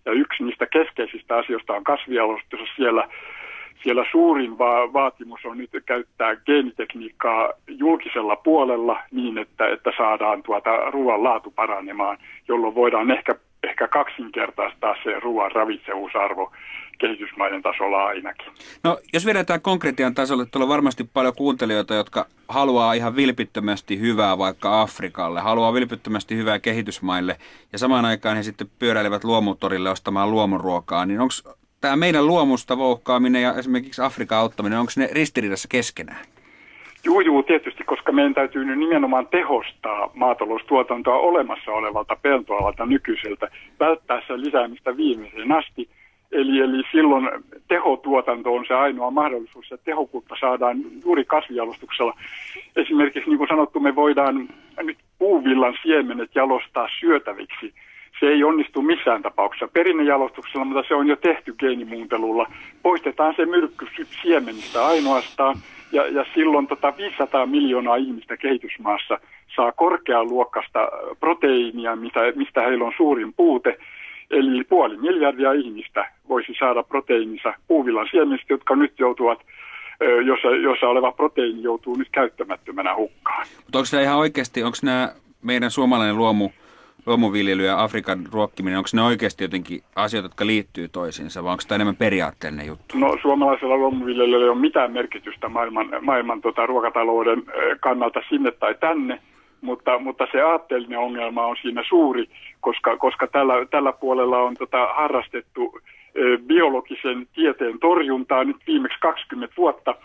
Ja yksi niistä keskeisistä asioista on kasvijalostus. Siellä suurin vaatimus on nyt käyttää geenitekniikkaa julkisella puolella niin, että saadaan ruoan laatu paranemaan, jolloin voidaan ehkä kaksinkertaistaa se ruoan ravitsevuusarvo kehitysmaiden tasolla ainakin. No, jos vedetään konkretian tasolle, tuolla on varmasti paljon kuuntelijoita, jotka haluaa ihan vilpittömästi hyvää vaikka Afrikalle, haluaa vilpittömästi hyvää kehitysmaille ja samaan aikaan he sitten pyöräilevät luomutorille ostamaan luomuruokaa, niin onko tämä meidän luomusta vouhkaaminen ja esimerkiksi Afrikan auttaminen, onko ne ristiriidassa keskenään? Joo, tietysti, koska meidän täytyy nyt nimenomaan tehostaa maataloustuotantoa olemassa olevalta peltoalalta nykyiseltä, välttää sen lisäämistä viimeiseen asti. Eli silloin tehotuotanto on se ainoa mahdollisuus ja tehokkuutta saadaan juuri kasvijalostuksella. Esimerkiksi niin kuin sanottu, me voidaan nyt puuvillan siemenet jalostaa syötäviksi. Se ei onnistu missään tapauksessa perinnejalostuksella, mutta se on jo tehty geenimuuntelulla. Poistetaan se myrkky siemenistä ainoastaan ja silloin 500 miljoonaa ihmistä kehitysmaassa saa korkealuokkaista proteiinia, mistä heillä on suurin puute. Eli 500 miljoonaa ihmistä voisi saada proteiininsa puuvillan siemenistä, jotka nyt joutuvat, jossa oleva proteiini joutuu nyt käyttämättömänä hukkaan. Mutta onko nämä ihan oikeasti, onko nämä meidän suomalainen luomuviljely ja Afrikan ruokkiminen, onko ne oikeasti jotenkin asioita, jotka liittyy toisiinsa, vai onko tämä enemmän periaatteellinen juttu? No, suomalaisella luomuviljelyllä ei ole mitään merkitystä maailman ruokatalouden kannalta sinne tai tänne, mutta se aatteellinen ongelma on siinä suuri, koska tällä puolella on harrastettu biologisen tieteen torjuntaa nyt viimeksi 20 vuotta.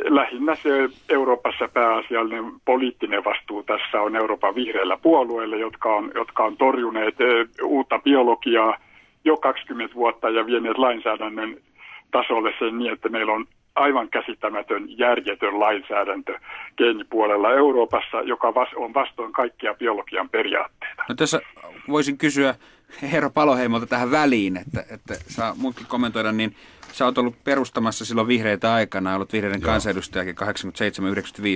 Lähinnä se Euroopassa pääasiallinen poliittinen vastuu tässä on Euroopan vihreillä puolueilla, jotka on torjuneet uutta biologiaa jo 20 vuotta ja vieneet lainsäädännön tasolle sen niin, että meillä on aivan käsittämätön, järjetön lainsäädäntö geenipuolella Euroopassa, joka on vastoin kaikkia biologian periaatteita. No tässä voisin kysyä Eero Paloheimolta tähän väliin, että saa muutkin kommentoida, niin sä oot ollut perustamassa silloin vihreitä aikana, ollut vihreiden kansanedustajakin 87-95.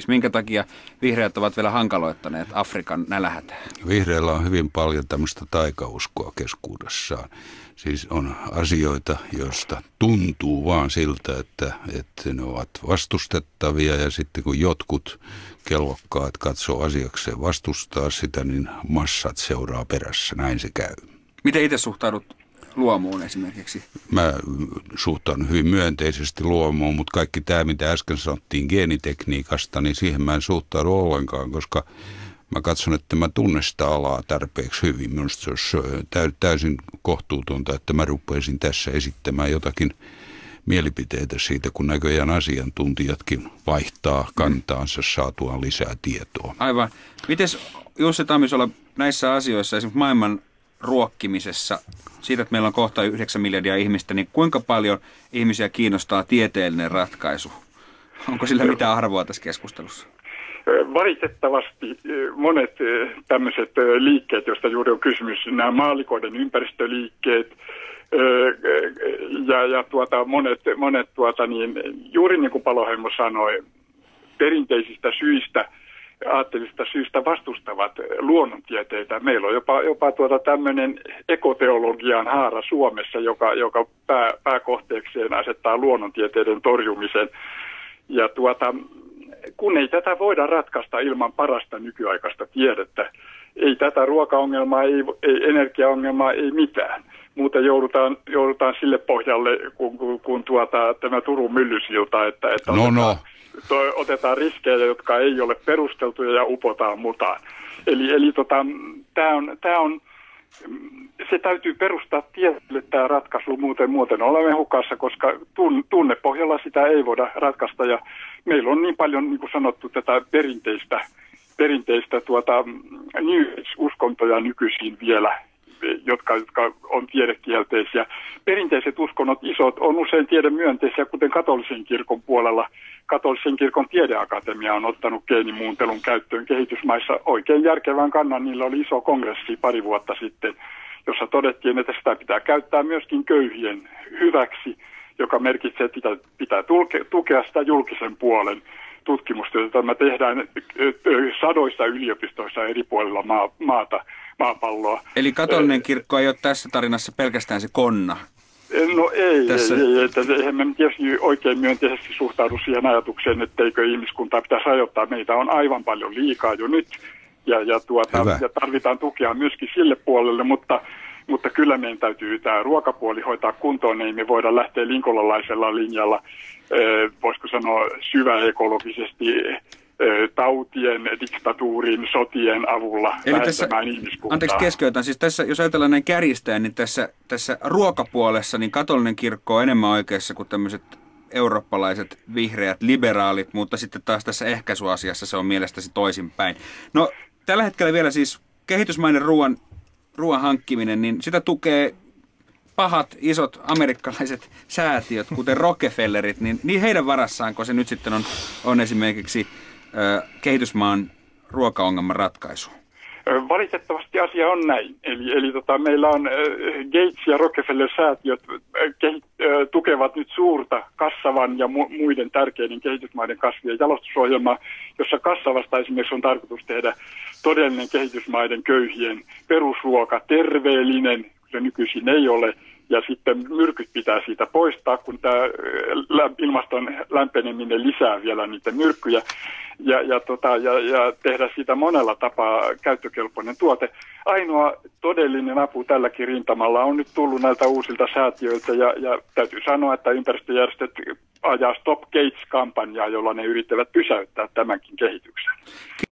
Minkä takia vihreät ovat vielä hankaloittaneet Afrikan nälähätää? Vihreillä on hyvin paljon tämmöistä taikauskoa keskuudessaan. Siis on asioita, joista tuntuu vaan siltä, että ne ovat vastustettavia ja sitten kun jotkut kellokkaat katsoo asiakseen vastustaa sitä, niin massat seuraa perässä. Näin se käy. Miten itse suhtaudut luomuun esimerkiksi? Mä suhtaudun hyvin myönteisesti luomuun, mutta kaikki tämä, mitä äsken sanottiin geenitekniikasta, niin siihen mä en suhtaudu ollenkaan, koska mä katson, että mä tunnen sitä alaa tarpeeksi hyvin. Minusta se olisi täysin kohtuutonta, että mä rupeisin tässä esittämään jotakin mielipiteitä siitä, kun näköjään asiantuntijatkin vaihtaa kantaansa saatuaan lisää tietoa. Aivan. Mites Jussi Tammisola näissä asioissa, esimerkiksi maailman ruokkimisessa, siitä, että meillä on kohta 9 miljardia ihmistä, niin kuinka paljon ihmisiä kiinnostaa tieteellinen ratkaisu? Onko sillä mitään arvoa tässä keskustelussa? Valitettavasti monet tämmöiset liikkeet, joista juuri on kysymys, nämä maallikoiden ympäristöliikkeet ja monet juuri niin kuin Paloheimo sanoi, perinteisistä syistä, aatteellisista syistä vastustavat luonnontieteitä. Meillä on jopa tämmöinen ekoteologian haara Suomessa, joka pääkohteekseen asettaa luonnontieteiden torjumisen. Ja kun ei tätä voida ratkaista ilman parasta nykyaikaista tiedettä, ei tätä ruokaongelmaa, ei energiaongelmaa, ei mitään. Muuten joudutaan sille pohjalle, kun tämä Turun myllysilta, että otetaan riskejä, jotka ei ole perusteltuja ja upotaan mutaan. Eli tämä on se täytyy perustaa tietylle tämä ratkaisu, muuten olemme hukassa, koska tunnepohjalla sitä ei voida ratkaista ja meillä on niin paljon, niin kuin sanottu, tätä perinteistä New Age-uskontoja nykyisin vielä, jotka on tiedekielteisiä. Perinteiset uskonnot isot on usein tiedemyönteisiä, kuten katolisen kirkon puolella. Katolisen kirkon tiedeakatemia on ottanut geenimuuntelun käyttöön kehitysmaissa oikein järkevän kannan. Niillä oli iso kongressi pari vuotta sitten, jossa todettiin, että sitä pitää käyttää myöskin köyhien hyväksi, joka merkitsee, että pitää tukea sitä julkisen puolen tutkimusta, jota me tehdään sadoissa yliopistoissa eri puolilla maata. maapalloa. Eli katolinen kirkko ei ole tässä tarinassa pelkästään se konna. No ei. Eihän me tietysti oikein myönteisesti suhtaudu siihen ajatukseen, etteikö ihmiskuntaa pitäisi rajoittaa. Meitä on aivan paljon liikaa jo nyt ja tarvitaan tukea myöskin sille puolelle, mutta kyllä meidän täytyy tämä ruokapuoli hoitaa kuntoon. Ei me voida lähteä linkolalaisella linjalla, voisiko sanoa syväekologisesti, tautien, diktatuurin, sotien avulla vähentämään ihmiskuntaa. Anteeksi keskeytän, siis tässä, jos ajatellaan näin kärjistäen, niin tässä ruokapuolessa niin katolinen kirkko on enemmän oikeassa kuin tämmöiset eurooppalaiset vihreät liberaalit, mutta sitten taas tässä ehkäisyasiassa se on mielestäsi toisinpäin. No tällä hetkellä vielä siis kehitysmainen ruoan hankkiminen, niin sitä tukee pahat, isot amerikkalaiset säätiöt, kuten Rockefellerit, niin heidän varassaanko se nyt sitten on esimerkiksi kehitysmaan ruokaongelman ratkaisu? Valitettavasti asia on näin. Eli meillä on Gates ja Rockefeller-säätiöt tukevat nyt suurta Kassavan ja muiden tärkeiden kehitysmaiden kasvu- ja jalostusohjelmaa, jossa Kassavasta esimerkiksi on tarkoitus tehdä todellinen kehitysmaiden köyhien perusruoka, terveellinen, se nykyisin ei ole. Ja sitten myrkyt pitää siitä poistaa, kun tämä ilmaston lämpeneminen lisää vielä niitä myrkkyjä ja tehdä siitä monella tapaa käyttökelpoinen tuote. Ainoa todellinen apu tälläkin rintamalla on nyt tullut näiltä uusilta säätiöiltä ja täytyy sanoa, että ympäristöjärjestöt ajaa Stop Gates-kampanjaa, jolla ne yrittävät pysäyttää tämänkin kehityksen.